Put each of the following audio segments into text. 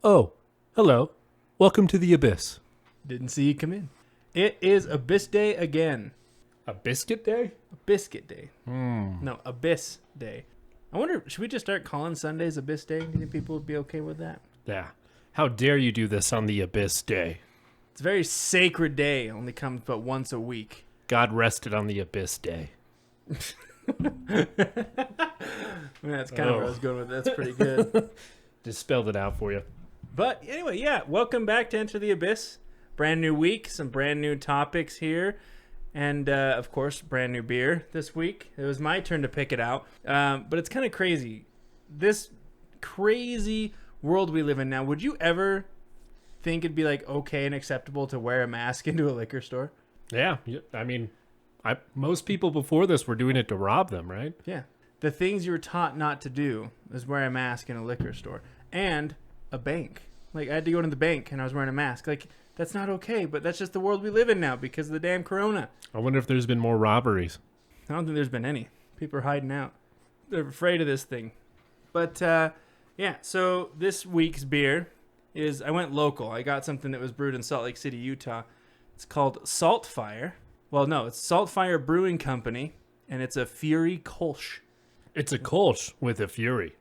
Oh, hello. Welcome to the Abyss. Didn't see you come in. It is Abyss Day again. A biscuit day? Biscuit Day. No, Abyss Day. I wonder, should we just start calling Sundays Abyss Day? Do you think people would be okay with that? Yeah. How dare you do this on the Abyss Day? It's a very sacred day. It only comes but once a week. God rested on the Abyss Day. That's kind of where I was going with it. That's pretty good. Just spelled it out for you. But anyway, yeah, welcome back to Enter the Abyss. Brand new week, some brand new topics here. And, of course, brand new beer this week. It was my turn to pick it out. But it's kind of crazy. This crazy world we live in now, would you ever think it'd be, like, okay and acceptable to wear a mask into a liquor store? Yeah. I mean, most people before this were doing it to rob them, right? Yeah. The things you were taught not to do is wear a mask in a liquor store. And a bank. Like, I had to go to the bank and I was wearing a mask. Like, that's not okay, but that's just the world we live in now because of the damn corona. I wonder if there's been more robberies. I don't think there's been any. People are hiding out. They're afraid of this thing. But, yeah, so this week's beer is, I went local. I got something that was brewed in Salt Lake City, Utah. It's called Saltfire. Well, no, it's Saltfire Brewing Company, and it's a Fury Kolsch. It's a Kolsch with a Fury.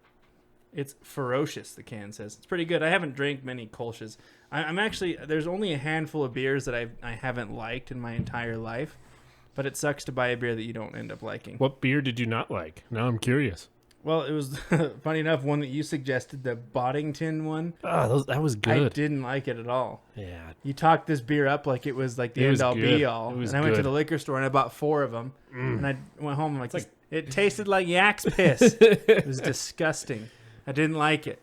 It's ferocious, the can says. It's pretty good. I haven't drank many Kolsches. I'm actually, there's only a handful of beers that I haven't liked in my entire life, but it sucks to buy a beer that you don't end up liking. What beer did you not like? Now I'm curious. Well, it was, funny enough, one that you suggested, the Boddington one. Oh, that was good. I didn't like it at all. Yeah. You talked this beer up like it was like the end-all be-all. And I went to the liquor store and I bought 4 of them. And I went home and it tasted like yak's piss. It was disgusting. I didn't like it.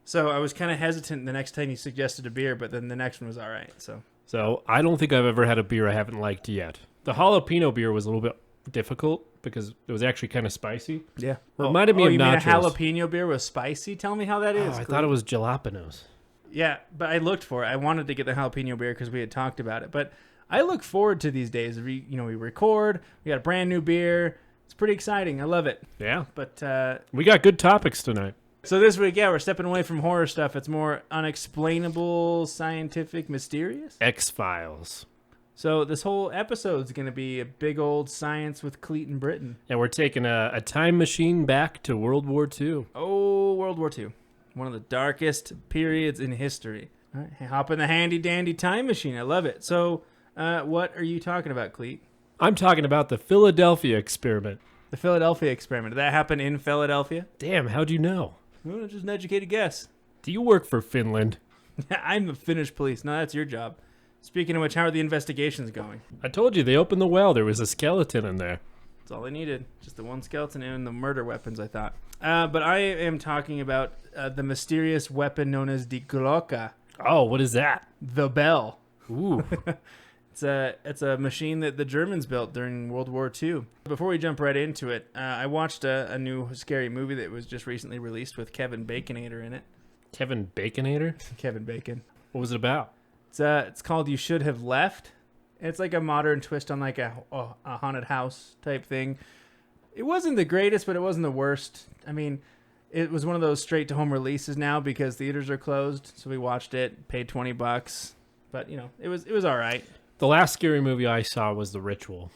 So I was kind of hesitant the next time you suggested a beer, but then the next one was all right. So I don't think I've ever had a beer I haven't liked yet. The jalapeno beer was a little bit difficult because it was actually kind of spicy. Yeah. Reminded me of nachos. You mean a jalapeno beer was spicy? Tell me how that is. I thought it was jalapenos. Yeah, but I looked for it. I wanted to get the jalapeno beer because we had talked about it. But I look forward to these days. We record. We got a brand new beer. It's pretty exciting. I love it. Yeah. But we got good topics tonight. So this week, yeah, we're stepping away from horror stuff. It's more unexplainable, scientific, mysterious. X-Files. So this whole episode is going to be a big old science with Cleet and Britain. And we're taking a time machine back to World War II. Oh, World War II. One of the darkest periods in history. All right, hop in the handy-dandy time machine. I love it. So what are you talking about, Cleet? I'm talking about the Philadelphia experiment. The Philadelphia experiment. Did that happen in Philadelphia? Damn, how'd you know? Well, just an educated guess. Do you work for Finland? I'm the Finnish police. No, that's your job. Speaking of which, how are the investigations going? I told you, they opened the well. There was a skeleton in there. That's all they needed. Just the one skeleton and the murder weapons, I thought. But I am talking about the mysterious weapon known as the Glocke. Oh, what is that? The bell. Ooh. It's a machine that the Germans built during World War II. Before we jump right into it, I watched a new scary movie that was just recently released with Kevin Baconator in it. Kevin Baconator? Kevin Bacon. What was it about? It's called You Should Have Left. It's like a modern twist on like a haunted house type thing. It wasn't the greatest, but it wasn't the worst. I mean, it was one of those straight to home releases now because theaters are closed. So we watched it, paid $20, but it was all right. The last scary movie I saw was The Ritual.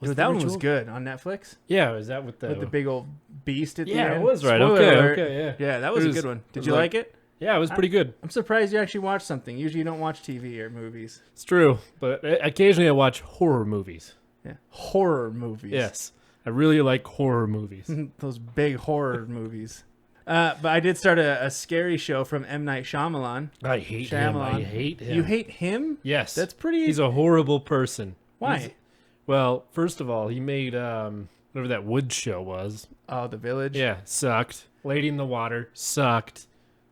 Dude, that one was good on Netflix. Yeah, is that with the big old beast at the end? Yeah, it was right. Spoiler alert. Okay, yeah. Yeah, that was a good one. Did you like it? Yeah, it was pretty good. I'm surprised you actually watched something. Usually you don't watch TV or movies. It's true, but occasionally I watch horror movies. Yeah, horror movies. Yes, I really like horror movies. Those big horror movies. But I did start a scary show from M. Night Shyamalan. I hate him. I hate him. You hate him? Yes. That's pretty... He's a horrible person. Why? Well, first of all, he made whatever that Woods show was. Oh, The Village? Yeah, sucked. Lady in the Water, sucked.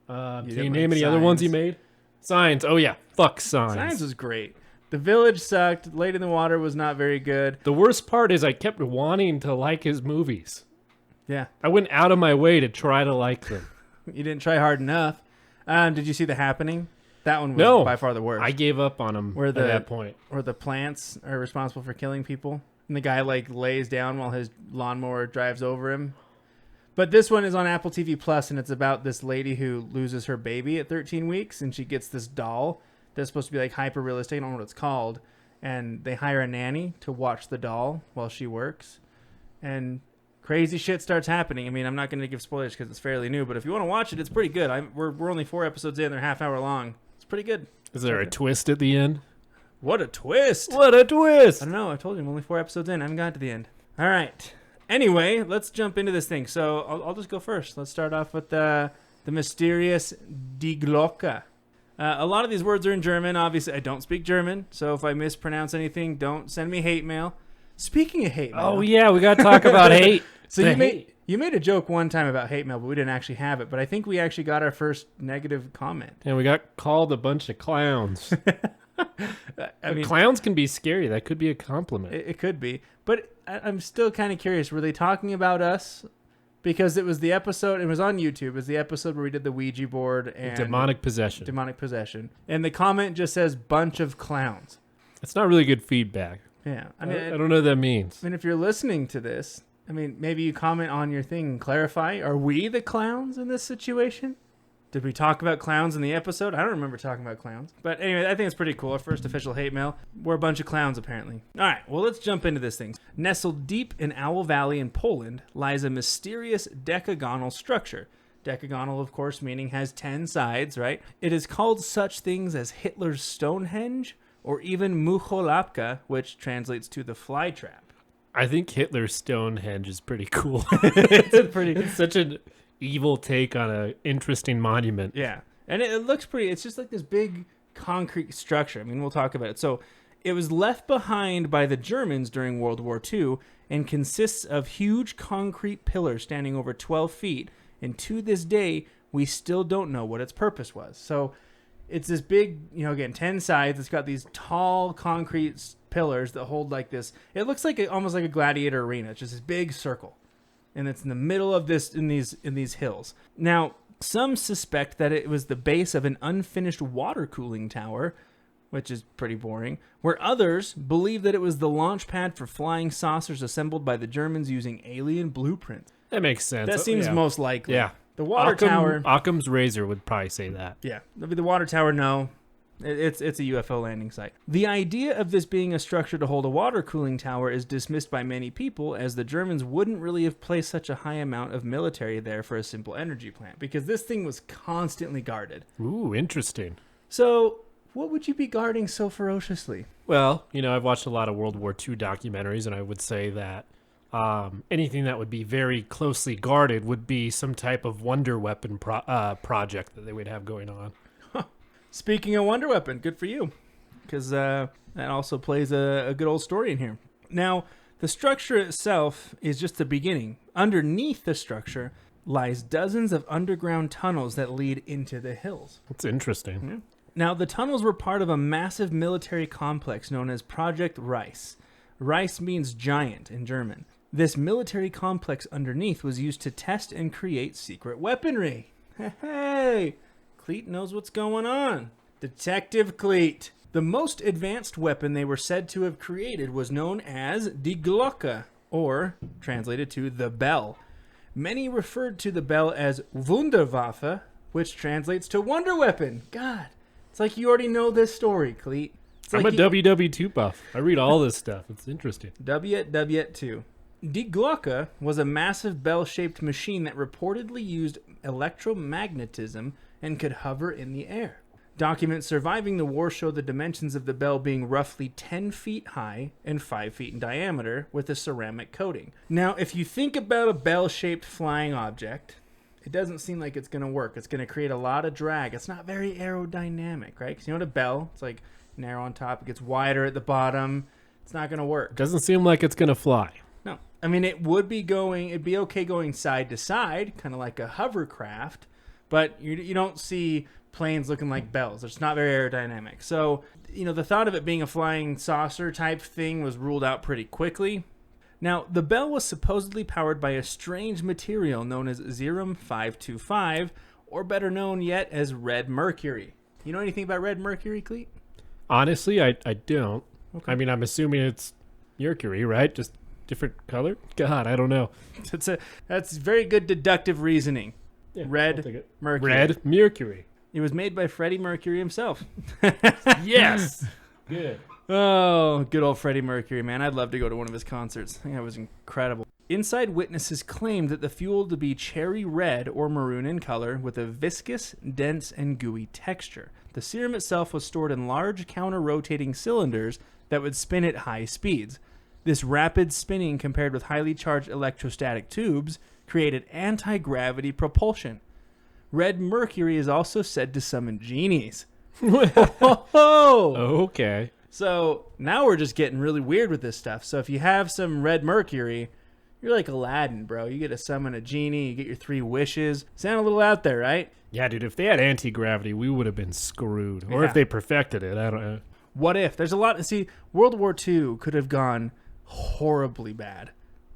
Can you name any Signs. other ones he made? Signs. Oh, yeah. Fuck Signs. Signs was great. The Village sucked. Lady in the Water was not very good. The worst part is I kept wanting to like his movies. Yeah. I went out of my way to try to like them. You didn't try hard enough. Did you see The Happening? That one was by far the worst. I gave up on him at that point. Where the plants are responsible for killing people. And the guy lays down while his lawnmower drives over him. But this one is on Apple TV Plus, and it's about this lady who loses her baby at 13 weeks, and she gets this doll that's supposed to be like hyper realistic. I don't know what it's called. And they hire a nanny to watch the doll while she works. And crazy shit starts happening. I mean, I'm not going to give spoilers because it's fairly new, but if you want to watch it, it's pretty good. We're only 4 episodes in. They're half hour long. It's pretty good. Is there a twist at the end? What a twist. What a twist. I don't know. I told you I'm only 4 episodes in. I haven't got to the end. All right. Anyway, let's jump into this thing. So I'll just go first. Let's start off with the mysterious Die Glocke. A lot of these words are in German. Obviously, I don't speak German, so if I mispronounce anything, don't send me hate mail. Speaking of hate mail. Oh, yeah, we got to talk about hate. So you made a joke one time about hate mail, but we didn't actually have it. But I think we actually got our first negative comment. And we got called a bunch of clowns. I mean, clowns can be scary. That could be a compliment. It could be. But I'm still kind of curious. Were they talking about us? Because it was the episode, it was on YouTube. It was the episode where we did the Ouija board and Demonic possession. Demonic possession. And the comment just says, bunch of clowns. That's not really good feedback. Yeah. I don't know what that means. I mean, if you're listening to this, I mean, maybe you comment on your thing and clarify. Are we the clowns in this situation? Did we talk about clowns in the episode? I don't remember talking about clowns. But anyway, I think it's pretty cool. Our first official hate mail. We're a bunch of clowns, apparently. All right, well, let's jump into this thing. Nestled deep in Owl Valley in Poland lies a mysterious decagonal structure. Decagonal, of course, meaning has 10 sides, right? It is called such things as Hitler's Stonehenge or even Mucholapka, which translates to the fly trap. I think Hitler's Stonehenge is pretty cool. It's such an evil take on an interesting monument. Yeah. And it looks pretty. It's just like this big concrete structure. I mean, we'll talk about it. So it was left behind by the Germans during World War II and consists of huge concrete pillars standing over 12 feet. And to this day, we still don't know what its purpose was. So it's this big, again, 10 sides. It's got these tall concrete pillars that hold like this. It looks like almost like a gladiator arena. It's just this big circle. And it's in the middle of this in these hills. Now, some suspect that it was the base of an unfinished water cooling tower, which is pretty boring, where others believe that it was the launch pad for flying saucers assembled by the Germans using alien blueprints. That makes sense. That seems most likely. Yeah. The water tower. Occam's razor would probably say that. Yeah. The water tower, no. It's a UFO landing site. The idea of this being a structure to hold a water cooling tower is dismissed by many people, as the Germans wouldn't really have placed such a high amount of military there for a simple energy plant, because this thing was constantly guarded. Ooh, interesting. So what would you be guarding so ferociously? Well, I've watched a lot of World War II documentaries, and I would say that anything that would be very closely guarded would be some type of wonder weapon project that they would have going on. Speaking of Wonder Weapon, good for you, because that also plays a good old story in here. Now, the structure itself is just the beginning. Underneath the structure lies dozens of underground tunnels that lead into the hills. That's interesting. Yeah. Now, the tunnels were part of a massive military complex known as Project Rice. Rice means giant in German. This military complex underneath was used to test and create secret weaponry. Hey! Cleet knows what's going on. Detective Cleet. The most advanced weapon they were said to have created was known as Die Glocke, or translated to the bell. Many referred to the bell as Wunderwaffe, which translates to wonder weapon. God, it's like you already know this story, Cleet. I'm a WW2 buff. I read all this stuff. It's interesting. WW2. Die Glocke was a massive bell-shaped machine that reportedly used electromagnetism and could hover in the air. Documents surviving the war show the dimensions of the bell being roughly 10 feet high and 5 feet in diameter with a ceramic coating. Now, if you think about a bell-shaped flying object, it doesn't seem like it's going to work. It's going to create a lot of drag. It's not very aerodynamic, right? Because you know what a bell, it's like narrow on top, it gets wider at the bottom. It's not going to work. Doesn't seem like it's going to fly. No. I mean, it'd be okay going side to side, kind of like a hovercraft, but you don't see planes looking like bells. It's not very aerodynamic. So, the thought of it being a flying saucer type thing was ruled out pretty quickly. Now, the bell was supposedly powered by a strange material known as Zerum 525, or better known yet as red mercury. You know anything about red mercury, Cleet? Honestly, I don't. Okay. I mean, I'm assuming it's mercury, right? Just different color? God, I don't know. That's very good deductive reasoning. Yeah, I'll Red take it. Mercury. Red Mercury. It was made by Freddie Mercury himself. Yes. Good. Oh, good old Freddie Mercury, man. I'd love to go to one of his concerts. I think that was incredible. Inside witnesses claimed that the fuel to be cherry red or maroon in color with a viscous, dense, and gooey texture. The serum itself was stored in large counter-rotating cylinders that would spin at high speeds. This rapid spinning compared with highly charged electrostatic tubes created anti-gravity propulsion. Red mercury is also said to summon genies. Okay. So now we're just getting really weird with this stuff. So if you have some red mercury, you're like Aladdin, bro. You get to summon a genie, you get your 3 wishes. Sound a little out there, right? Yeah, dude, if they had anti-gravity, we would have been screwed. Or Yeah. if they perfected it, I don't know. What if? There's a lot. See, World War II could have gone horribly bad.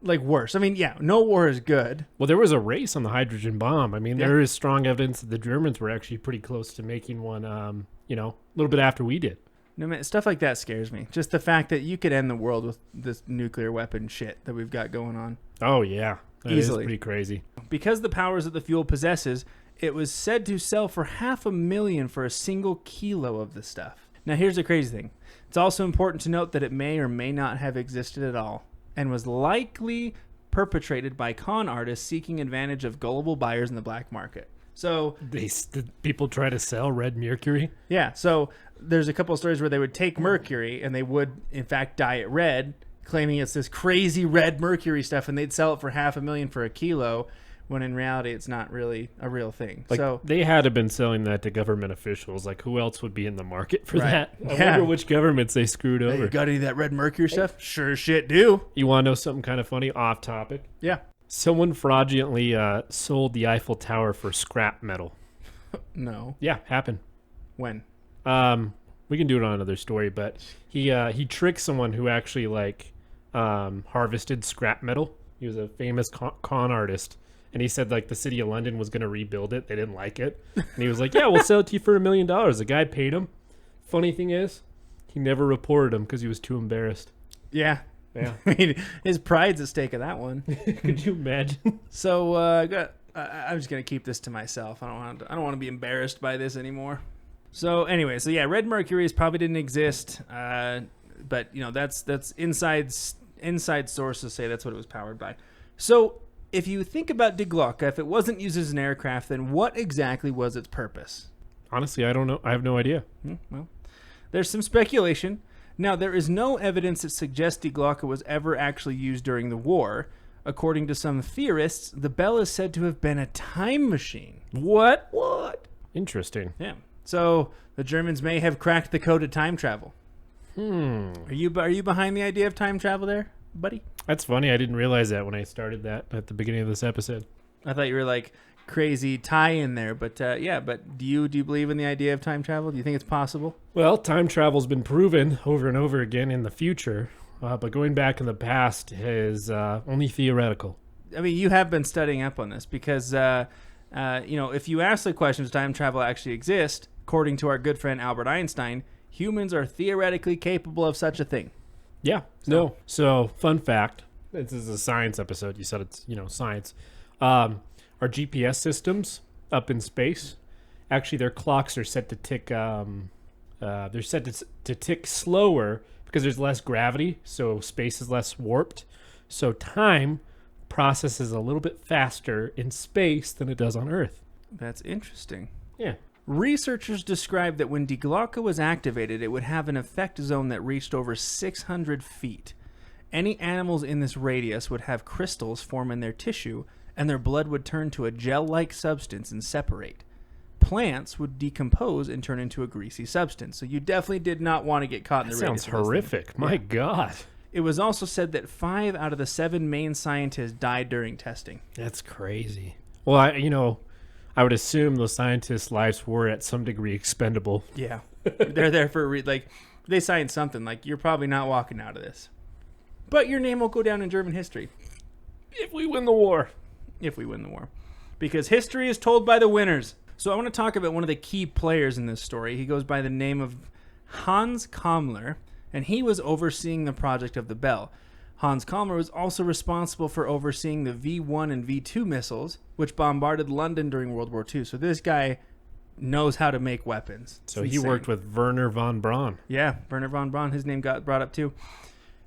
Like worse. I mean, yeah, no war is good. Well, there was a race on the hydrogen bomb. I mean, Yeah. there is strong evidence that the Germans were actually pretty close to making one, a little bit after we did. No, man, stuff like that scares me. Just the fact that you could end the world with this nuclear weapon shit that we've got going on. Oh, yeah. That is Easily. pretty crazy. Because the powers that the fuel possesses, it was said to sell for $500,000 for a single kilo of the stuff. Now, here's the crazy thing. It's also important to note that it may or may not have existed at all, and was likely perpetrated by con artists seeking advantage of gullible buyers in the black market. So, Did people try to sell red mercury? yeah, so there's a couple of stories where they would take mercury and they would, in fact, dye it red, claiming it's this crazy red mercury stuff, and they'd sell it for $500,000 for a kilo, when in reality it's not really a real thing. Like, So they had to have been selling that to government officials. Like, who else would be in the market for Right. that? I Yeah. wonder which governments they screwed hey, over. you got any of that red mercury stuff? Sure as shit do. You want to know something kind of funny? Off topic. Yeah. Someone fraudulently sold the Eiffel Tower for scrap metal. No. Yeah, happened. When? We can do it on another story, but he tricked someone who actually harvested scrap metal. He was a famous con artist, and he said the city of London was going to rebuild it. They didn't like it, and he was like, "Yeah, we'll sell it to you for $1 million." The guy paid him. Funny thing is, he never reported him because he was too embarrassed. Yeah. Yeah, I mean, his pride's at stake of that one. could you imagine? So I'm just gonna keep this to myself. I don't want to be embarrassed by this anymore. So anyway, yeah, red mercury probably didn't exist, but that's inside sources say that's what it was powered by. So if you think about Die Glocke, if it wasn't used as an aircraft, then what exactly was its purpose? Honestly, I don't know. I have no idea. Well, there's some speculation. Now, there is no evidence that suggests Die Glocke was ever actually used during the war. According to some theorists, the bell is said to have been a time machine. What? Interesting. Yeah. So the Germans may have cracked the code of time travel. Are you behind the idea of time travel there, buddy? That's funny. I didn't realize that when I started that at the beginning of this episode. I thought you were like crazy tie in there, but yeah. But do you believe in the idea of time travel? Do you think it's possible? Well, time travel's been proven over and over again in the future, but going back in the past is only theoretical. I mean, you have been studying up on this because, if you ask the question, does time travel actually exist? According to our good friend Albert Einstein, humans are theoretically capable of such a thing. Yeah. No. So, fun fact. This is a science episode. You said it's, science. Our GPS systems up in space, actually their clocks are set to tick, they're set to tick slower because there's less gravity, so space is less warped. So time processes a little bit faster in space than it does on Earth. That's interesting. Yeah. Researchers described that when Die Glocke was activated, it would have an effect zone that reached over 600 feet. Any animals in this radius would have crystals form in their tissue, and their blood would turn to a gel-like substance and separate. Plants would decompose and turn into a greasy substance. So you definitely did not want to get caught in the radius. Sounds horrific. My God. It was also said that 5 out of the 7 main scientists died during testing. That's crazy. Well, I would assume those scientists' lives were at some degree expendable. Yeah. They're there for they signed something like you're probably not walking out of this. But your name will go down in German history. If we win the war. If we win the war. Because history is told by the winners. So I want to talk about one of the key players in this story. He goes by the name of Hans Kammler, and he was overseeing the project of the bell. Hans Kalmer was also responsible for overseeing the V-1 and V-2 missiles, which bombarded London during World War II. So this guy knows how to make weapons. So he worked with Werner von Braun. Yeah, Werner von Braun. His name got brought up too.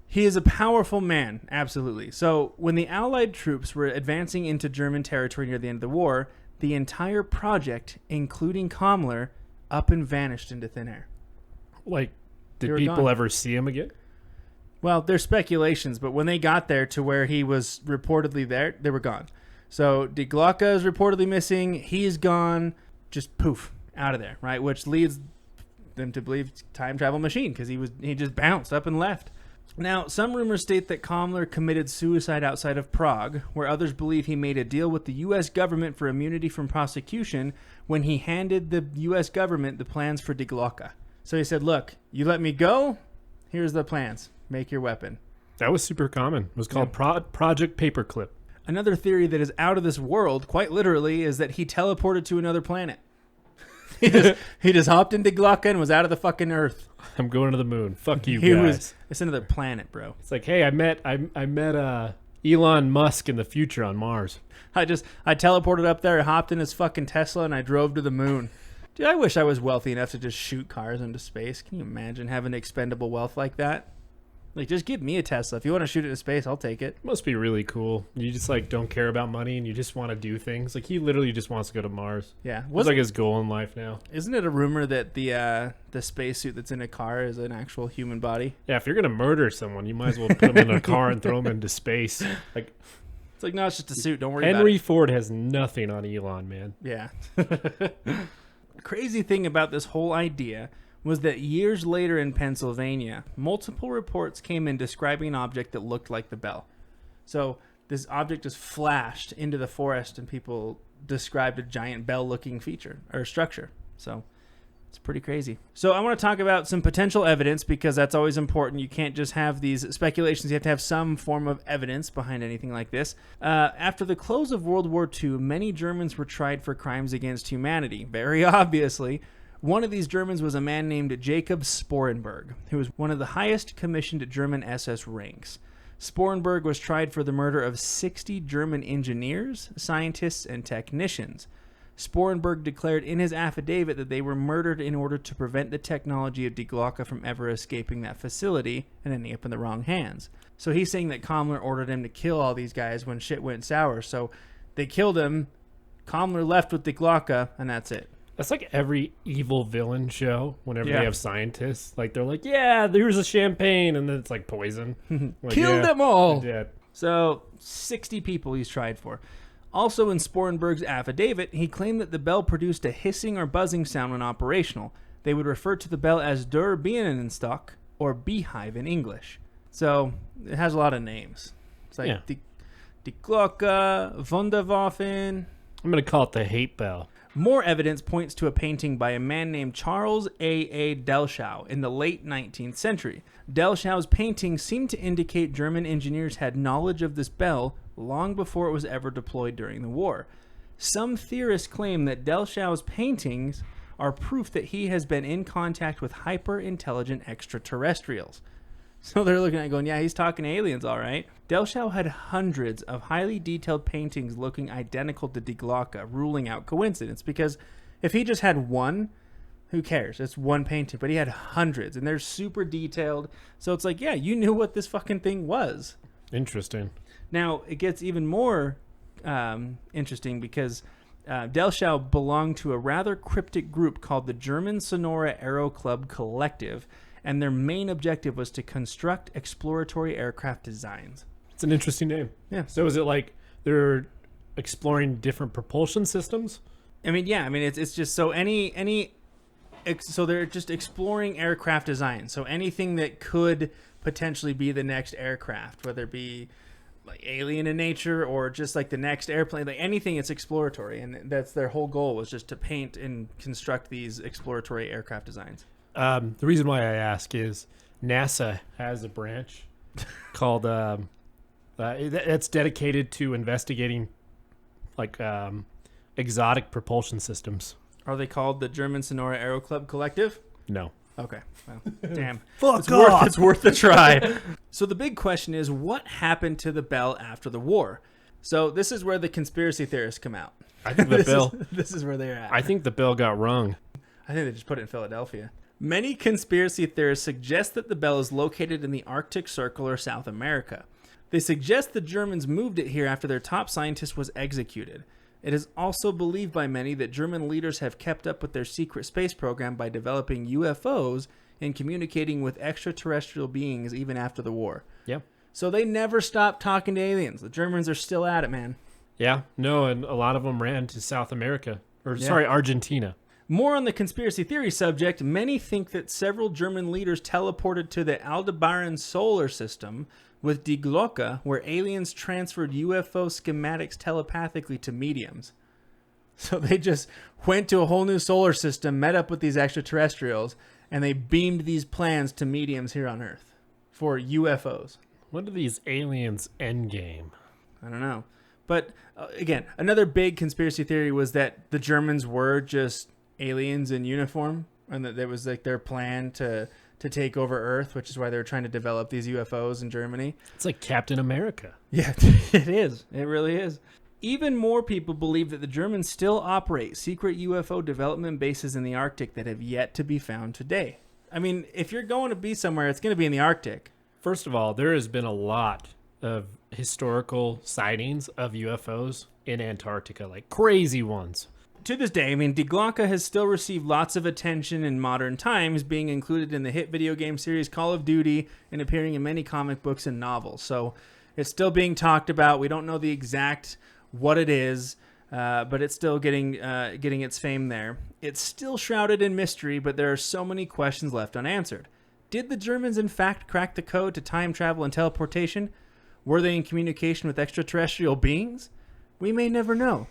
He is a powerful man, absolutely. So when the Allied troops were advancing into German territory near the end of the war, the entire project, including Kammler, up and vanished into thin air. Like, did people ever see him again? Well, there's speculations, but when they got there to where he was reportedly there, they were gone. So Die Glocke is reportedly missing. He's gone. Just poof, out of there, right? Which leads them to believe it's a time travel machine because he just bounced up and left. Now, some rumors state that Kammler committed suicide outside of Prague, where others believe he made a deal with the U.S. government for immunity from prosecution when he handed the U.S. government the plans for Die Glocke. So he said, look, you let me go, here's the plans. Make your weapon. That was super common. It was called Project Paperclip. Another theory that is out of this world, quite literally, is that he teleported to another planet. he just hopped into Glocke and was out of the fucking Earth. I'm going to the moon. Fuck you guys. It's another planet, bro. It's like, hey, I met Elon Musk in the future on Mars. I teleported up there, hopped in his fucking Tesla, and I drove to the moon. Dude, I wish I was wealthy enough to just shoot cars into space. Can you imagine having expendable wealth like that? Like, just give me a Tesla. If you want to shoot it into space, I'll take it. Must be really cool. You just, like, don't care about money and you just want to do things. Like, he literally just wants to go to Mars. Yeah. It's like his goal in life now. Isn't it a rumor that the spacesuit that's in a car is an actual human body? Yeah, if you're going to murder someone, you might as well put them in a car and throw them into space. Like, it's like, no, it's just a suit. Don't worry about it. Henry Ford has nothing on Elon, man. Yeah. Crazy thing about this whole idea was that years later in Pennsylvania, multiple reports came in describing an object that looked like the bell. So this object just flashed into the forest and people described a giant bell-looking feature or structure. So it's pretty crazy. So I want to talk about some potential evidence because that's always important. You can't just have these speculations. You have to have some form of evidence behind anything like this. After the close of World War II, many Germans were tried for crimes against humanity. Very obviously. One of these Germans was a man named Jacob Sporenberg, who was one of the highest commissioned German SS ranks. Sporenberg was tried for the murder of 60 German engineers, scientists, and technicians. Sporenberg declared in his affidavit that they were murdered in order to prevent the technology of Die Glocke from ever escaping that facility and ending up in the wrong hands. So he's saying that Kammler ordered him to kill all these guys when shit went sour. So they killed him, Kammler left with Die Glocke, and that's it. That's like every evil villain show whenever they have scientists. Like, they're like, yeah, here's a champagne, and then it's like poison. Like, Kill them all! Yeah. So 60 people he's tried for. Also in Sporenberg's affidavit, he claimed that the bell produced a hissing or buzzing sound when operational. They would refer to the bell as Der Bienenstock, or beehive in English. So it has a lot of names. It's like Die Glocke, Wunderwaffen. I'm going to call it the hate bell. More evidence points to a painting by a man named Charles A. Delschau in the late 19th century. Delschau's paintings seem to indicate German engineers had knowledge of this bell long before it was ever deployed during the war. Some theorists claim that Delschau's paintings are proof that he has been in contact with hyper-intelligent extraterrestrials. So they're looking at it going, yeah, he's talking to aliens, all right. Delschau had hundreds of highly detailed paintings looking identical to Die Glocke, ruling out coincidence. Because if he just had one, who cares? It's one painting. But he had hundreds, and they're super detailed. So it's like, yeah, you knew what this fucking thing was. Interesting. Now, it gets even more interesting because Delschau belonged to a rather cryptic group called the German Sonora Aero Club Collective, and their main objective was to construct exploratory aircraft designs. It's an interesting name. Yeah. So is it like they're exploring different propulsion systems? I mean, yeah. I mean, it's just so so they're just exploring aircraft design. So anything that could potentially be the next aircraft, whether it be like alien in nature or just like the next airplane, like anything, it's exploratory. And that's their whole goal, was just to paint and construct these exploratory aircraft designs. The reason why I ask is NASA has a branch called that's dedicated to investigating like exotic propulsion systems. Are they called the German Sonora Aero Club Collective? No. Okay. Well, damn. Fuck off. It's worth a try. So the big question is, what happened to the bell after the war? So this is where the conspiracy theorists come out. I think the bell. This is where they're at. I think the bell got rung. I think they just put it in Philadelphia. Many conspiracy theorists suggest that the bell is located in the Arctic Circle or South America. They suggest the Germans moved it here after their top scientist was executed. It is also believed by many that German leaders have kept up with their secret space program by developing UFOs and communicating with extraterrestrial beings even after the war. Yeah. So they never stopped talking to aliens. The Germans are still at it, man. Yeah. No, and a lot of them ran to South America. Sorry, Argentina. More on the conspiracy theory subject, many think that several German leaders teleported to the Aldebaran solar system with Die Glocke, where aliens transferred UFO schematics telepathically to mediums. So they just went to a whole new solar system, met up with these extraterrestrials, and they beamed these plans to mediums here on Earth for UFOs. What are these aliens' endgame? I don't know. But again, another big conspiracy theory was that the Germans were just aliens in uniform, and that there was like their plan to take over Earth, which is why they were trying to develop these UFOs in Germany. It's like Captain America. Yeah, it is. It really is. Even more people believe that the Germans still operate secret UFO development bases in the Arctic that have yet to be found today. I mean, if you're going to be somewhere, it's going to be in the Arctic. First of all, there has been a lot of historical sightings of UFOs in Antarctica, like crazy ones. To this day, I mean, Die Glocke has still received lots of attention in modern times, being included in the hit video game series Call of Duty and appearing in many comic books and novels. So it's still being talked about. We don't know the exact what it is, but it's still getting its fame there. It's still shrouded in mystery, but there are so many questions left unanswered. Did the Germans in fact crack the code to time travel and teleportation? Were they in communication with extraterrestrial beings? We may never know.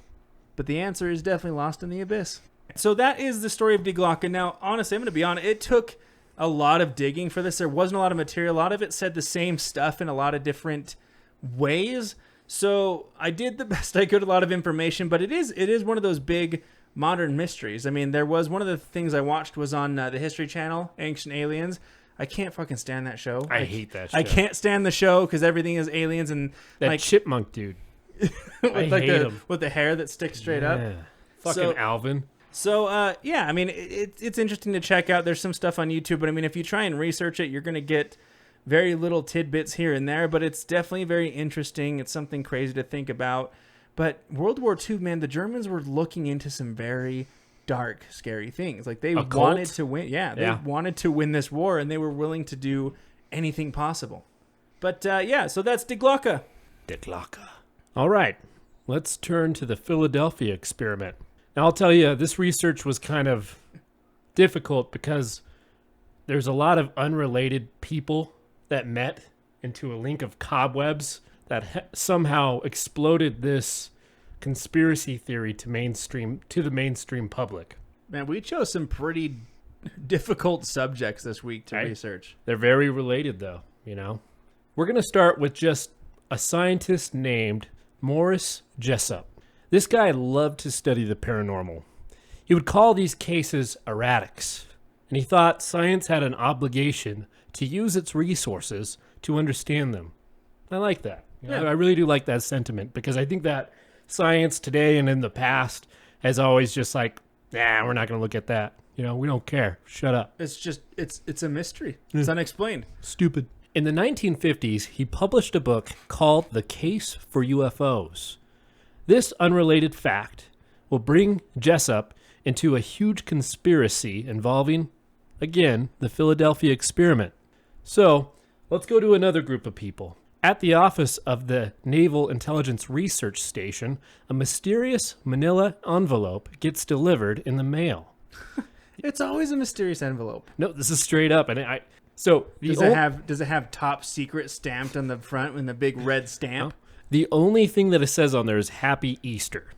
But the answer is definitely lost in the abyss. So that is the story of Die Glocke. Now, honestly, I'm going to be honest. It took a lot of digging for this. There wasn't a lot of material. A lot of it said the same stuff in a lot of different ways. So I did the best I could, a lot of information. But it is one of those big modern mysteries. I mean, there was one of the things I watched was on the History Channel, Ancient Aliens. I can't fucking stand that show. I hate that show. I can't stand the show because everything is aliens and that like chipmunk dude. with like with the hair that sticks straight up. Fucking Alvin. So yeah, I mean it's interesting to check out. There's some stuff on YouTube, but I mean if you try and research it, you're gonna get very little tidbits here and there. But it's definitely very interesting. It's something crazy to think about. But World War II, man, the Germans were looking into some very dark, scary things. Like they wanted to win. Yeah, they wanted to win this war, and they were willing to do anything possible. But yeah, so that's Die Glocke. Die Glocke. All right, let's turn to the Philadelphia experiment. Now, I'll tell you, this research was kind of difficult because there's a lot of unrelated people that met into a link of cobwebs that somehow exploded this conspiracy theory to the mainstream public. Man, we chose some pretty difficult subjects this week to research. They're very related, though, you know. We're going to start with just a scientist named Morris Jessup. This guy loved to study the paranormal. He would call these cases erratics, and he thought science had an obligation to use its resources to understand them. I like that. Yeah. I really do like that sentiment because I think that science today and in the past has always just like, we're not going to look at that. You know, we don't care. Shut up. It's just, it's a mystery. It's unexplained. Stupid. In the 1950s, he published a book called The Case for UFOs. This unrelated fact will bring Jessup into a huge conspiracy involving, again, the Philadelphia experiment. So, let's go to another group of people. At the office of the Naval Intelligence Research Station, a mysterious manila envelope gets delivered in the mail. It's always a mysterious envelope. No, this is straight up. And does it have top secret stamped on the front with the big red stamp? No. The only thing that it says on there is Happy Easter.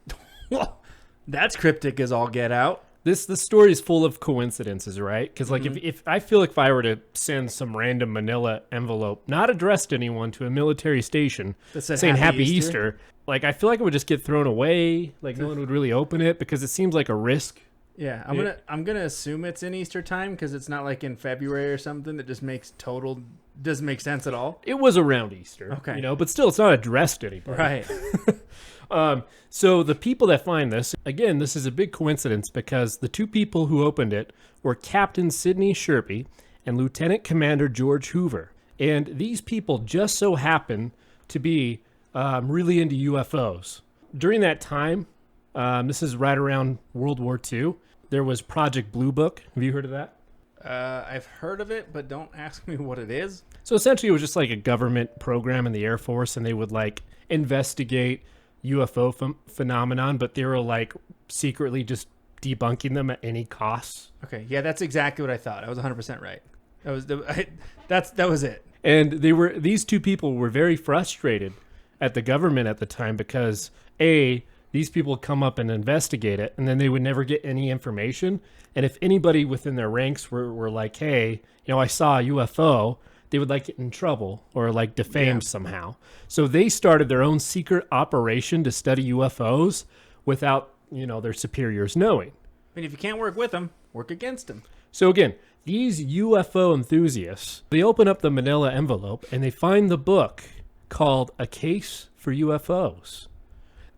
That's cryptic as all get out. The story is full of coincidences, right? Because like if I feel like if I were to send some random manila envelope, not addressed to anyone, to a military station saying Happy Easter, like I feel like it would just get thrown away. Like no one would really open it because it seems like a risk Yeah, I'm gonna assume it's in Easter time because it's not like in February or something that just doesn't make sense at all. It was around Easter, Okay. but still, it's not addressed to anybody. Right. So the people that find this, again, this is a big coincidence because the two people who opened it were Captain Sidney Sherpy and Lieutenant Commander George Hoover. And these people just so happen to be really into UFOs. During that time, this is right around World War II, there was Project Blue Book. Have you heard of that? I've heard of it, but don't ask me what it is. So essentially, it was just like a government program in the Air Force, and they would like investigate UFO phenomenon, but they were like secretly just debunking them at any cost. Okay, yeah, that's exactly what I thought. I was 100% right. That was it. And these two people were very frustrated at the government at the time because these people come up and investigate it, and then they would never get any information. And if anybody within their ranks were like, hey, I saw a UFO, they would like get in trouble or like defamed somehow. So they started their own secret operation to study UFOs without, their superiors knowing. And if you can't work with them, work against them. So again, these UFO enthusiasts, they open up the manila envelope and they find the book called A Case for UFOs.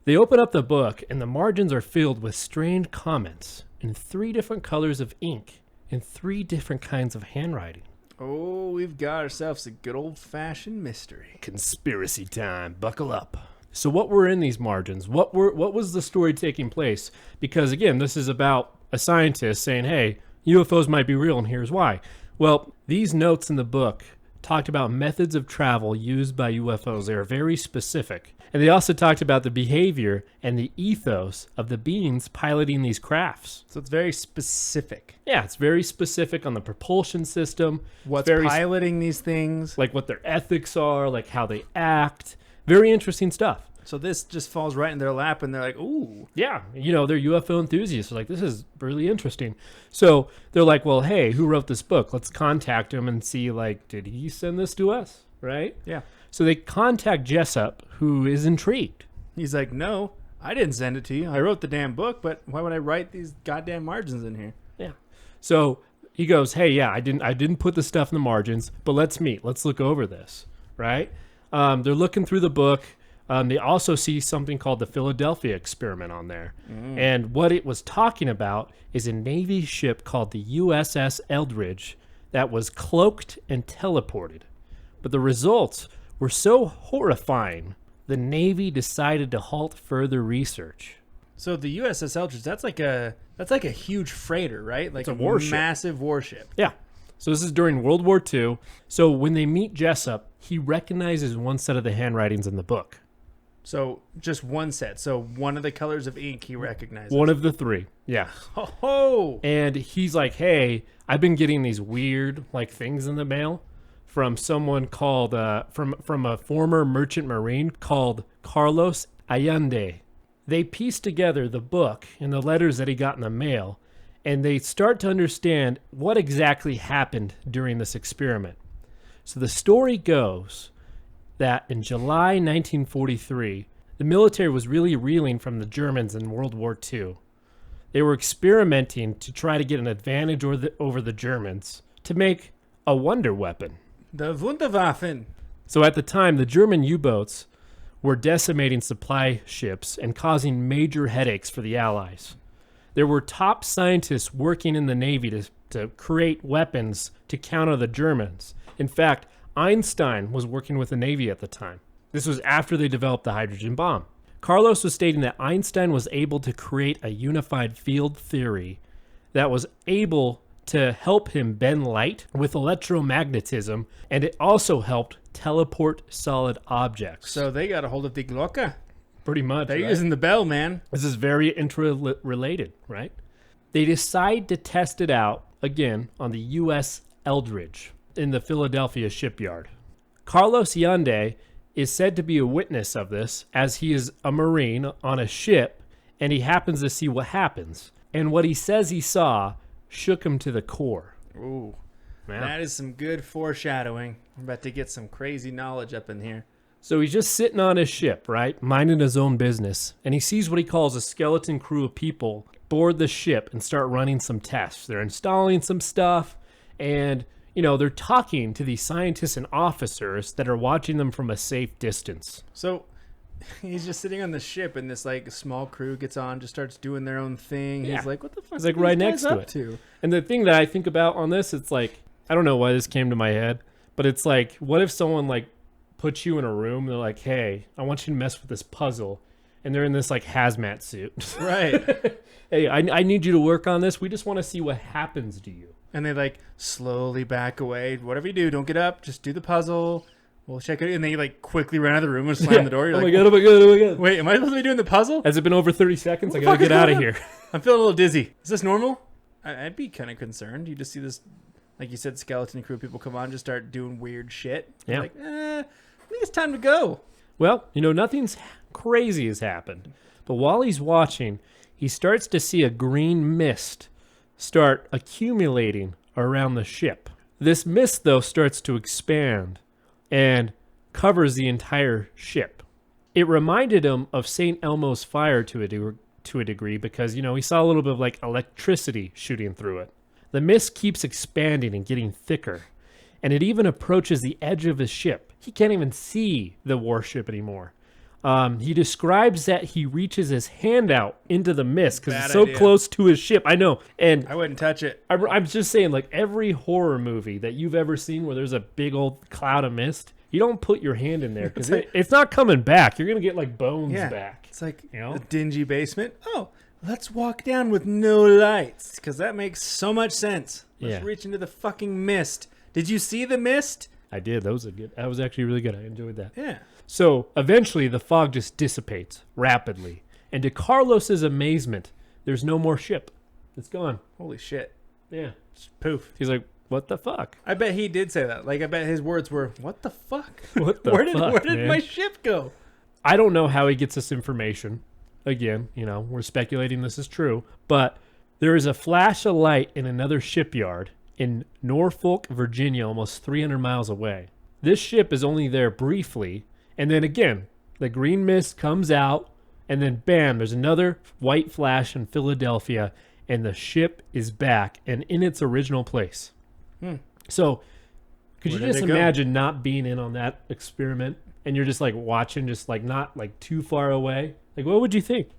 They open up the book and the margins are filled with strange comments in 3 different colors of ink and 3 different kinds of handwriting. Oh, we've got ourselves a good old-fashioned mystery. Conspiracy time. Buckle up. So what were in these margins? What was the story taking place? Because again, this is about a scientist saying, hey, UFOs might be real and here's why. Well, these notes in the book talked about methods of travel used by UFOs. They are very specific. And they also talked about the behavior and the ethos of the beings piloting these crafts. So it's very specific. Yeah, it's very specific on the propulsion system. What's piloting these things. Like what their ethics are, like how they act. Very interesting stuff. So this just falls right in their lap and they're like, ooh. Yeah, they're UFO enthusiasts. They're like, this is really interesting. So they're like, well, hey, who wrote this book? Let's contact him and see, like, did he send this to us? Right? Yeah. So they contact Jessup, who is intrigued. He's like, no, I didn't send it to you. I wrote the damn book, but why would I write these goddamn margins in here? Yeah. So he goes, hey, yeah, I didn't put the stuff in the margins, but let's meet. Let's look over this, right? They're looking through the book. They also see something called the Philadelphia experiment on there. And what it was talking about is a Navy ship called the USS Eldridge that was cloaked and teleported. But the results were so horrifying, the Navy decided to halt further research. So the USS Eldridge, that's like a huge freighter, right? Like it's a warship. Massive warship. Yeah. So this is during World War II. So when they meet Jessup, he recognizes one set of the handwritings in the book. So just one set. So one of the colors of ink he recognizes. One of the 3. Yeah. Oh. And he's like, hey, I've been getting these weird like things in the mail from someone called from a former merchant marine called Carlos Allende. They piece together the book and the letters that he got in the mail, and they start to understand what exactly happened during this experiment. So the story goes that in July 1943, the military was really reeling from the Germans in World War II. They were experimenting to try to get an advantage over the Germans to make a wonder weapon. The Wunderwaffen. So at the time, the German U-boats were decimating supply ships and causing major headaches for the Allies. There were top scientists working in the Navy to create weapons to counter the Germans. In fact, Einstein was working with the Navy at the time. This was after they developed the hydrogen bomb. Carlos was stating that Einstein was able to create a unified field theory that was able to help him bend light with electromagnetism, and it also helped teleport solid objects. So they got a hold of the Glocke. Pretty much. They're using the bell, man. This is very interrelated, right? They decide to test it out again on the U.S. Eldridge in the Philadelphia shipyard. Carlos Allende is said to be a witness of this, as he is a Marine on a ship and he happens to see what happens. And what he says he saw shook him to the core. Ooh, Man. That is some good foreshadowing. I'm about to get some crazy knowledge up in here. So he's just sitting on his ship, right, minding his own business, and he sees what he calls a skeleton crew of people board the ship and start running some tests. They're installing some stuff, and they're talking to these scientists and officers that are watching them from a safe distance. So he's just sitting on the ship, and this like small crew gets on, just starts doing their own thing. Yeah. He's like, "What the fuck?" He's like right next to it. And the thing that I think about on this, it's like, I don't know why this came to my head, but it's like, what if someone like puts you in a room and they're like, "Hey, I want you to mess with this puzzle," and they're in this like hazmat suit, Right? Hey, I need you to work on this. We just want to see what happens to you. And they like slowly back away. Whatever you do, don't get up. Just do the puzzle. We'll check it. And they like quickly run out of the room and slam the door. You're oh like, my god! Oh my god! Oh my god! Wait, am I supposed to be doing the puzzle? Has it been over 30 seconds? I gotta get out of here. I'm feeling a little dizzy. Is this normal? I'd be kind of concerned. You just see this, like you said, skeleton crew people come on, just start doing weird shit. Yeah. You're like, I think it's time to go. Well, nothing's crazy has happened. But while he's watching, he starts to see a green mist start accumulating around the ship. This mist, though, starts to expand and covers the entire ship. It reminded him of St. Elmo's fire to a degree because, he saw a little bit of like electricity shooting through it. The mist keeps expanding and getting thicker, and it even approaches the edge of his ship. He can't even see the warship anymore. He describes that he reaches his hand out into the mist because it's so close to his ship. I know. And I wouldn't touch it. I'm just saying, like every horror movie that you've ever seen where there's a big old cloud of mist, you don't put your hand in there because it's not coming back. You're going to get like bones back. It's like a dingy basement. Oh, let's walk down with no lights because that makes so much sense. Let's reach into the fucking mist. Did you see the mist? I did. That was actually really good. I enjoyed that. Yeah. So eventually the fog just dissipates rapidly. And to Carlos's amazement, there's no more ship. It's gone. Holy shit. Yeah. Just poof. He's like, what the fuck? I bet he did say that. Like, I bet his words were, what the fuck? What the where fuck, did my ship go? I don't know how he gets this information. Again, we're speculating this is true. But there is a flash of light in another shipyard in Norfolk, Virginia, almost 300 miles away. This ship is only there briefly. And then again, the green mist comes out, and then bam, there's another white flash in Philadelphia, and the ship is back and in its original place. So, could you just imagine not being in on that experiment, and you're just like watching, just like not like too far away? Like, what would you think?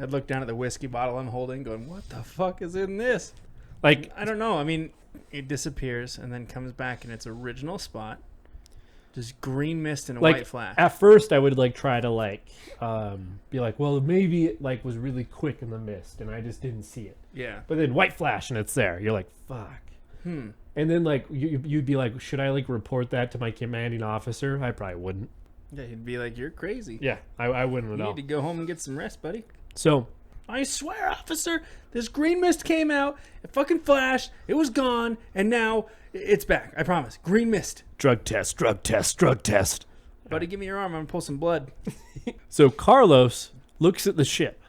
I'd look down at the whiskey bottle I'm holding, going, "What the fuck is in this?" Like, I don't know. I mean, it disappears and then comes back in its original spot. Just green mist and a white flash. At first, I would like try to like be like, well, maybe it like was really quick in the mist and I just didn't see it. Yeah. But then white flash and it's there. You're like, fuck. And then like you'd be like, should I like report that to my commanding officer? I probably wouldn't. Yeah, he'd be like, you're crazy. Yeah, I wouldn't at all. You need to go home and get some rest, buddy. So, I swear, officer, this green mist came out, it fucking flashed, it was gone, and now it's back. I promise. Green mist. Drug test, drug test, drug test. Buddy, give me your arm. I'm going to pull some blood. So Carlos looks at the ship,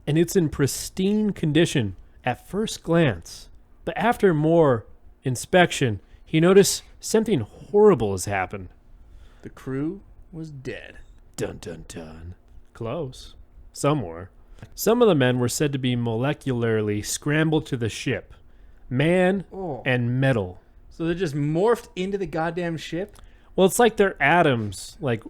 and it's in pristine condition at first glance. But after more inspection, he noticed something horrible has happened. The crew was dead. Dun, dun, dun. Close. Somewhere. Some of the men were said to be molecularly scrambled to the ship. Man and metal. So they just morphed into the goddamn ship? Well, it's like their atoms, like,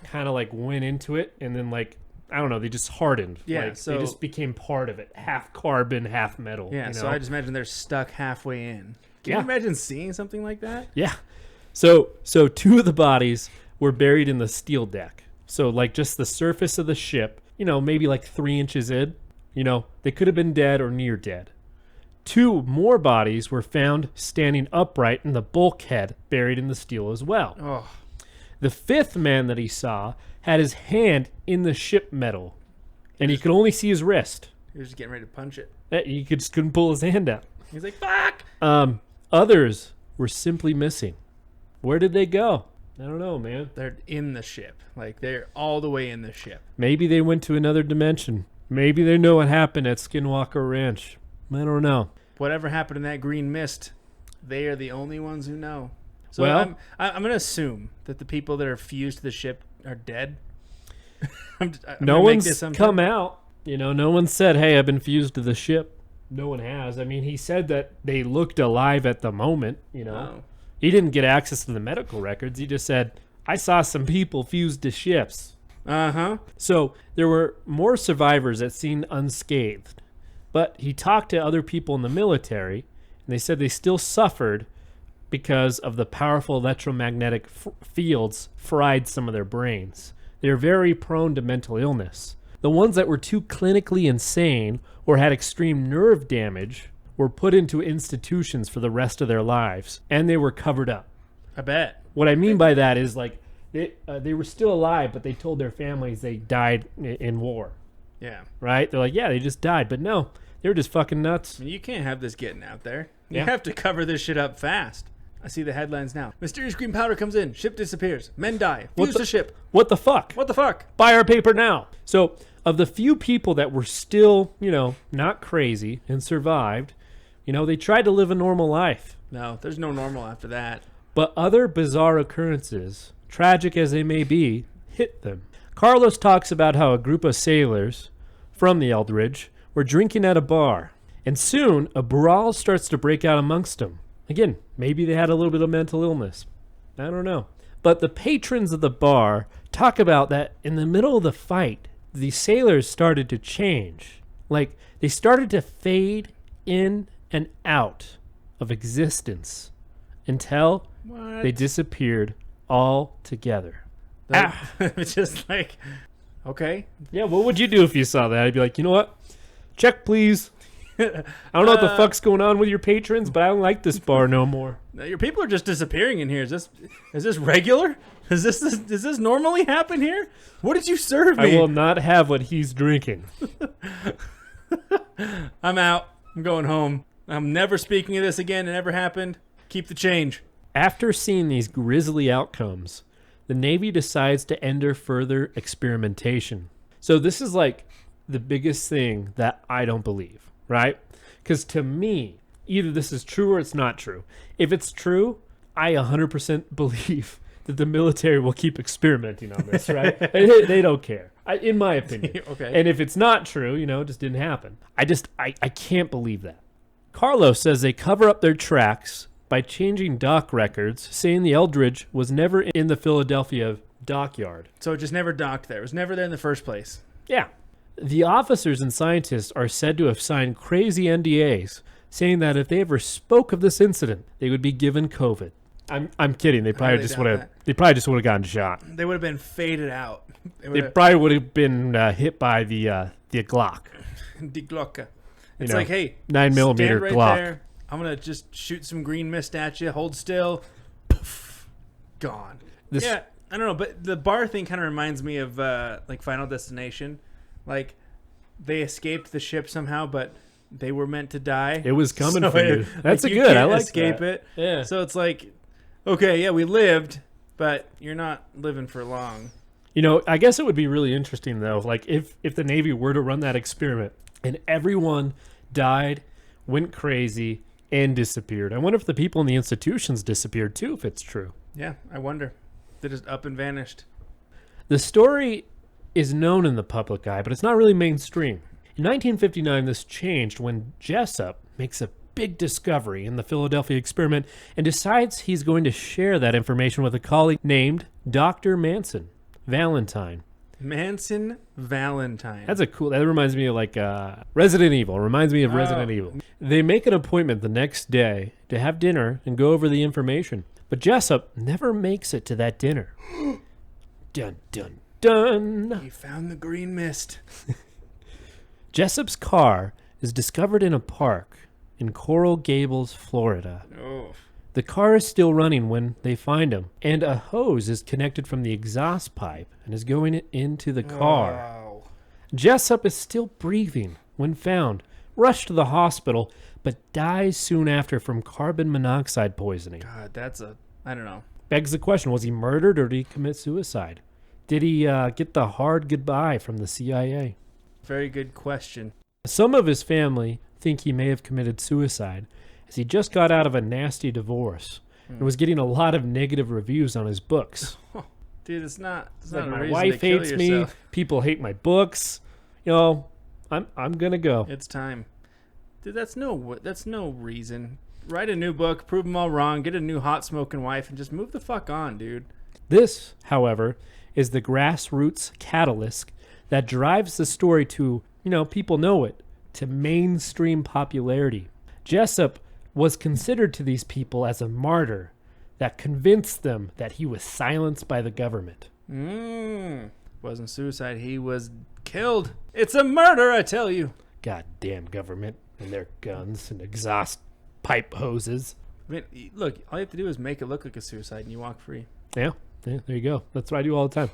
kind of like went into it, and then like, I don't know, they just hardened. Yeah, like, so they just became part of it. Half carbon, half metal. Yeah, so I just imagine they're stuck halfway in. Can you imagine seeing something like that? Yeah. So two of the bodies were buried in the steel deck. So like just the surface of the ship, maybe like 3 inches in, they could have been dead or near dead. 2 more bodies were found standing upright in the bulkhead, buried in the steel as well. Oh. The 5th man that he saw had his hand in the ship metal, and he could only see his wrist. He was just getting ready to punch it. He just couldn't pull his hand out. He's like, fuck! Others were simply missing. Where did they go? I don't know, man. They're in the ship. Like, they're all the way in the ship. Maybe they went to another dimension. Maybe they know what happened at Skinwalker Ranch. I don't know. Whatever happened in that green mist, they are the only ones who know. So well, I'm going to assume that the people that are fused to the ship are dead. No one's come out. You know, no one said, hey, I've been fused to the ship. No one has. I mean, he said that they looked alive at the moment, you know. Oh. He didn't get access to the medical records. He just said, I saw some people fused to ships. Uh-huh. So there were more survivors that seemed unscathed. But he talked to other people in the military, and they said they still suffered because of the powerful electromagnetic fields fried some of their brains. They were very prone to mental illness. The ones that were too clinically insane or had extreme nerve damage were put into institutions for the rest of their lives, and they were covered up. I bet. What I mean by that is, like, they were still alive, but they told their families they died in war. Yeah. Right? They're like, yeah, they just died. But no, they were just fucking nuts. I mean, you can't have this getting out there. You Yeah. have to cover this shit up fast. I see the headlines now. Mysterious green powder comes in. Ship disappears. Men die. Fuse the ship. What the fuck? What the fuck? Buy our paper now. So, of the few people that were still, you know, not crazy and survived, you know, they tried to live a normal life. No, there's no normal after that. But other bizarre occurrences, tragic as they may be, hit them. Carlos talks about how a group of sailors from the Eldridge were drinking at a bar, and soon a brawl starts to break out amongst them. Again, maybe they had a little bit of mental illness. I don't know. But the patrons of the bar talk about that in the middle of the fight, the sailors started to change. Like, they started to fade in and out of existence until What? they disappeared altogether. It's just like, okay. Yeah, what would you do if you saw that? I'd be like, you know what? Check, please. I don't know what the fuck's going on with your patrons, but I don't like this bar no more. Your people are just disappearing in here. Is this regular? Does this normally happen here? What did you serve I me? will not have what he's drinking. I'm out. I'm going home. I'm never speaking of this again. It never happened. Keep the change. After seeing these grisly outcomes, the Navy decides to enter further experimentation. So this is like the biggest thing that I don't believe, right? Because to me, either this is true or it's not true. If it's true, I 100% believe that the military will keep experimenting on this, right? They don't care, in my opinion. Okay. And if it's not true, you know, it just didn't happen. I can't believe that. Carlos says they cover up their tracks by changing dock records, saying the Eldridge was never in the Philadelphia dockyard. So it just never docked there. It was never there in the first place. Yeah. The officers and scientists are said to have signed crazy NDAs, saying that if they ever spoke of this incident, they would be given COVID. I'm kidding. They probably just would have gotten shot. They would have been faded out. They probably would have been hit by the Glocke. Die Glocke. It's know, like, hey, 9mm stand right Glock. there. I'm gonna just shoot some green mist at you. Hold still. Poof, gone. Yeah, I don't know, but the bar thing kind of reminds me of like Final Destination. Like they escaped the ship somehow, but they were meant to die. It was coming for you. That's like, a you good. can't I like escape that. it. Yeah. So it's like, okay, yeah, we lived, but you're not living for long. You know, I guess it would be really interesting though, like if the Navy were to run that experiment and everyone died, went crazy, and disappeared. I wonder if the people in the institutions disappeared too, if it's true. Yeah, I wonder. They just up and vanished. The story is known in the public eye, but it's not really mainstream. In 1959, this changed when Jessup makes a big discovery in the Philadelphia experiment and decides he's going to share that information with a colleague named Dr. Manson Valentine. Manson Valentine. That reminds me of like Resident Evil. Reminds me of Resident Evil. They make an appointment the next day to have dinner and go over the information. But Jessup never makes it to that dinner. Dun, dun, dun. He found the green mist. Jessup's car is discovered in a park in Coral Gables, Florida. Oh. The car is still running when they find him, and a hose is connected from the exhaust pipe and is going into the car. Wow. Jessup is still breathing when found, rushed to the hospital, but dies soon after from carbon monoxide poisoning. God, I don't know. Begs the question, was he murdered or did he commit suicide? Did he get the hard goodbye from the CIA? Very good question. Some of his family think he may have committed suicide, as he just got out of a nasty divorce and was getting a lot of negative reviews on his books. Dude, it's not Like, a my reason wife to kill hates yourself. me. People hate my books. You know, I'm gonna go. It's time. Dude, that's no reason. Write a new book, prove them all wrong, get a new hot smoking wife, and just move the fuck on, dude. This, however, is the grassroots catalyst that drives the story to, people know it, to mainstream popularity. Jessup was considered to these people as a martyr that convinced them that he was silenced by the government. Wasn't suicide, he was killed. It's a murder, I tell you. Goddamn government and their guns and exhaust pipe hoses. I mean, look, all you have to do is make it look like a suicide and you walk free. Yeah, there you go. That's what I do all the time.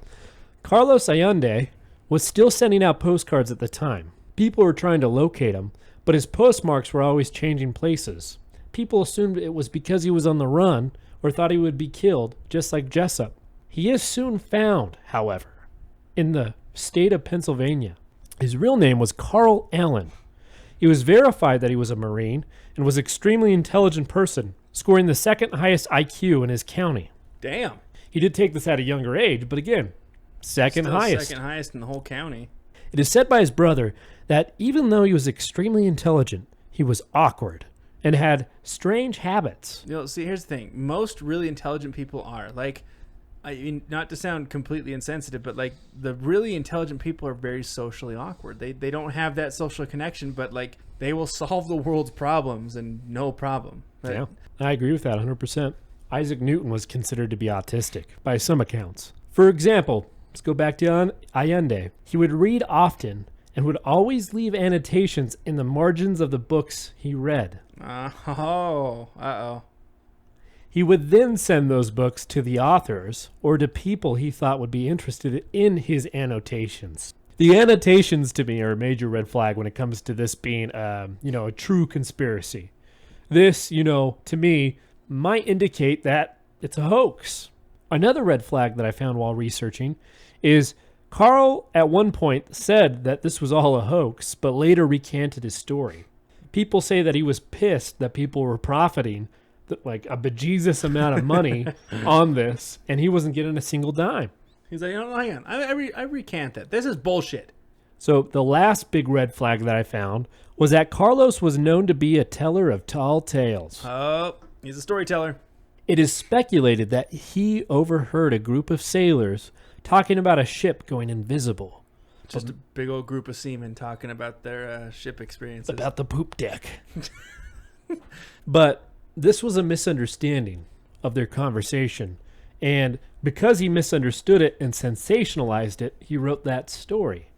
Carlos Allende was still sending out postcards at the time. People were trying to locate him, but his postmarks were always changing places. People assumed it was because he was on the run or thought he would be killed, just like Jessup. He is soon found, however, in the state of Pennsylvania. His real name was Carl Allen. He was verified that he was a Marine and was an extremely intelligent person, scoring the second highest IQ in his county. Damn. He did take this at a younger age, but again, second highest. Second highest in the whole county. It is said by his brother that even though he was extremely intelligent, he was awkward and had strange habits. See, here's the thing. Most really intelligent people are. Like, I mean, not to sound completely insensitive, but like the really intelligent people are very socially awkward. They don't have that social connection, but like they will solve the world's problems and no problem. Yeah, I agree with that 100%. Isaac Newton was considered to be autistic by some accounts. For example, let's go back to Allende. He would read often and would always leave annotations in the margins of the books he read. Uh-oh. He would then send those books to the authors or to people he thought would be interested in his annotations. The annotations to me are a major red flag when it comes to this being, a true conspiracy. This, to me, might indicate that it's a hoax. Another red flag that I found while researching is Carl at one point said that this was all a hoax, but later recanted his story. People say that he was pissed that people were profiting like a bejesus amount of money on this, and he wasn't getting a single dime. He's like, hang on, I recant that. This is bullshit. So the last big red flag that I found was that Carlos was known to be a teller of tall tales. Oh, he's a storyteller. It is speculated that he overheard a group of sailors talking about a ship going invisible. Just a big old group of seamen talking about their ship experiences. About the poop deck. But this was a misunderstanding of their conversation. And because he misunderstood it and sensationalized it, he wrote that story.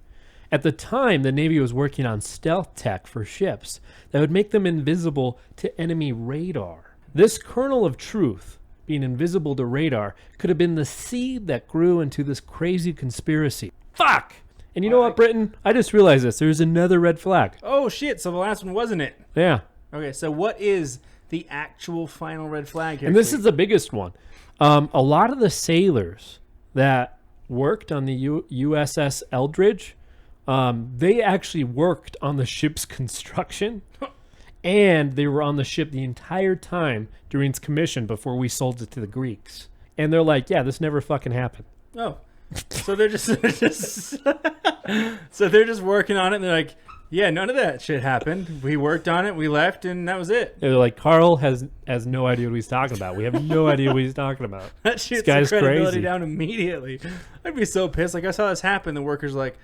At the time, the Navy was working on stealth tech for ships that would make them invisible to enemy radar. This kernel of truth, being invisible to radar, could have been the seed that grew into this crazy conspiracy. Fuck! And you know what, Britton? I just realized this. There's another red flag. Oh, shit. So the last one wasn't it? Yeah. Okay, so what is the actual final red flag here? And this is the biggest one. A lot of the sailors that worked on the USS Eldridge, they actually worked on the ship's construction, and they were on the ship the entire time during its commission before we sold it to the Greeks. And they're like, yeah, this never fucking happened. Oh. So they're just so they're just working on it, and they're like, yeah, none of that shit happened. We worked on it, we left, and that was it. They're like, Carl has no idea what he's talking about. We have no idea what he's talking about. That shoots the credibility down immediately. I'd be so pissed. Like, I saw this happen. The workers like,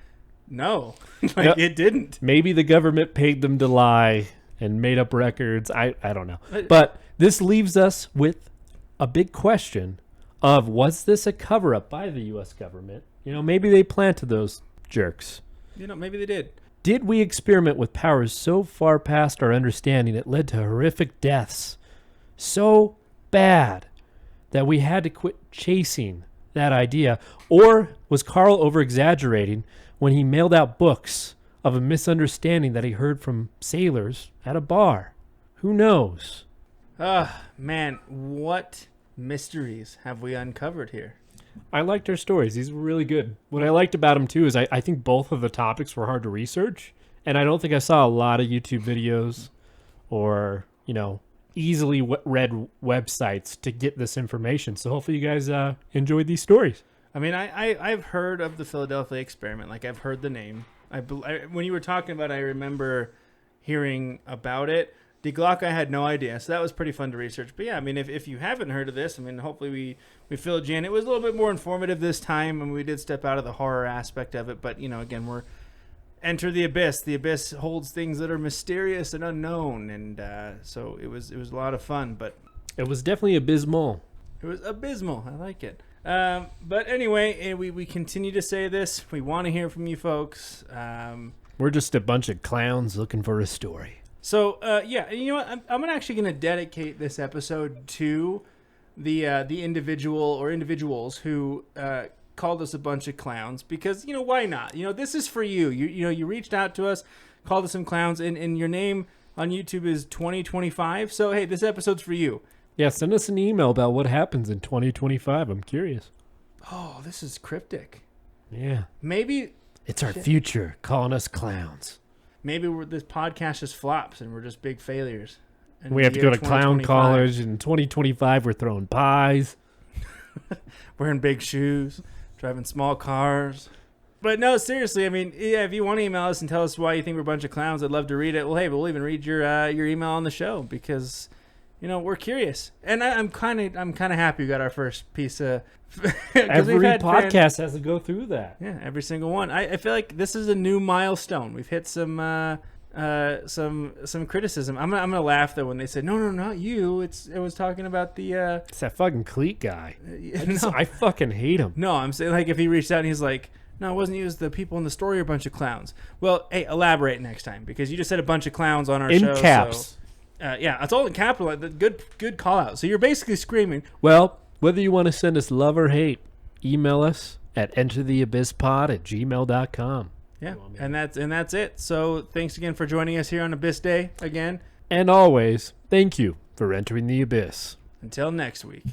no, it didn't. Maybe the government paid them to lie and made up records. I don't know. But this leaves us with a big question of, was this a cover-up by the U.S. government? Maybe they planted those jerks. Maybe they did. Did we experiment with powers so far past our understanding it led to horrific deaths so bad that we had to quit chasing that idea? Or was Carl over-exaggerating when he mailed out books of a misunderstanding that he heard from sailors at a bar? Who knows? Man, what mysteries have we uncovered here? I liked their stories. These were really good. What I liked about them, too, is I think both of the topics were hard to research, and I don't think I saw a lot of YouTube videos or, easily read websites to get this information. So hopefully you guys enjoyed these stories. I mean, I've heard of the Philadelphia experiment. Like, I've heard the name. When you were talking about it, I remember hearing about it. The Glocke, I had no idea, so that was pretty fun to research. But yeah, I mean, if you haven't heard of this, I mean, hopefully we filled you in. It was a little bit more informative this time, and we did step out of the horror aspect of it. But, again, we're enter the abyss. The abyss holds things that are mysterious and unknown, and so it was a lot of fun. But it was definitely abysmal. It was abysmal. I like it. But anyway, we continue to say this. We want to hear from you folks. We're just a bunch of clowns looking for a story. So, yeah, you know what? I'm actually going to dedicate this episode to the individual or individuals who called us a bunch of clowns because, why not? This is for you. You reached out to us, called us some clowns, and your name on YouTube is 2025. So, hey, this episode's for you. Yeah, send us an email about what happens in 2025. I'm curious. Oh, this is cryptic. Yeah. Maybe it's our future calling us clowns. Maybe this podcast just flops and we're just big failures. And we have to go to clown college. In 2025, we're throwing pies. Wearing big shoes. Driving small cars. But no, seriously, I mean, yeah, if you want to email us and tell us why you think we're a bunch of clowns, I'd love to read it. Well, hey, we'll even read your email on the show because, we're curious. And I'm kind of happy we got our first piece of... Every podcast has to go through that. Yeah, every single one. I feel like this is a new milestone. We've hit some criticism. I'm gonna laugh though when they said no, not you. It was talking about the. It's that fucking Cleat guy. I fucking hate him. No, I'm saying like if he reached out and he's like, no, it wasn't you. It was the people in the story are a bunch of clowns. Well, hey, elaborate next time because you just said a bunch of clowns on our show. In caps. So, yeah, it's all in capital. Good call out. So you're basically screaming. Well. Whether you want to send us love or hate, email us at entertheabysspod@gmail.com. Yeah, and that's it. So thanks again for joining us here on Abyss Day again. And always, thank you for entering the abyss. Until next week.